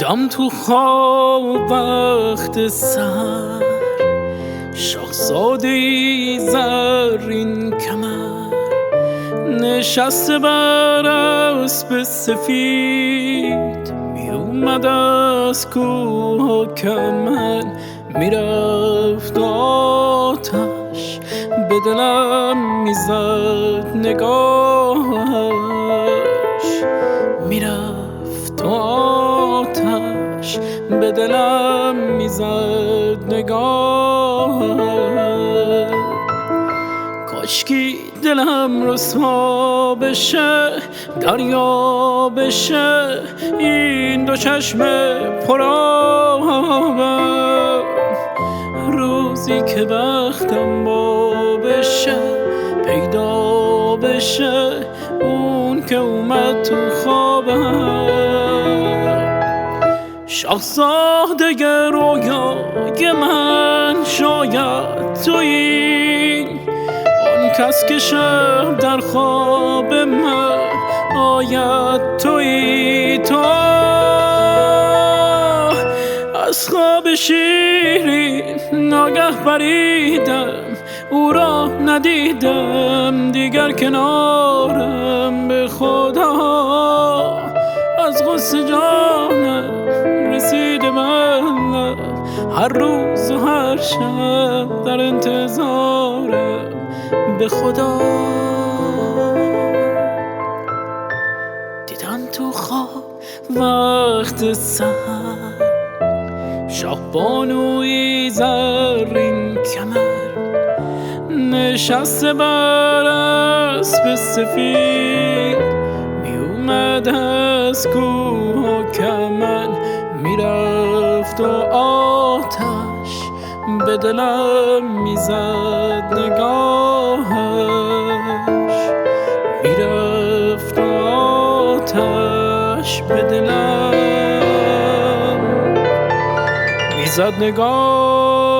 دیدم تو خواب وقت سر شاهزاده‌ای زرین کمر نشسته بر اسب سفید می اومد از کوه و کمن میرفت آتش به دلم میزد نگاهش میرفت آتش به دلم میزد نگاهش کاشکی دلم رسوا بشه دریا بشه این دو چشم پرآبم روزی که بختم با بشه پیدا بشه اون که اومد تو خوابم شاهزاده رویای من شاید تویی آن کس که شب در خواب من آید تویی تو از خواب شیرین ناگه پریدم او را ندیدم دیگر کنارم به خدا از غصه جانم رسیده من هر روز و هر شب در انتظارم به خدا دیدم تو خواب وقت سحر شاهبانوی زرین کمر نشسته بر اسب سفید می اومد از کوه و کمن میرفت و آتش به دلم میزد نگاهش میرفت و آتش به دلم میزد نگاهش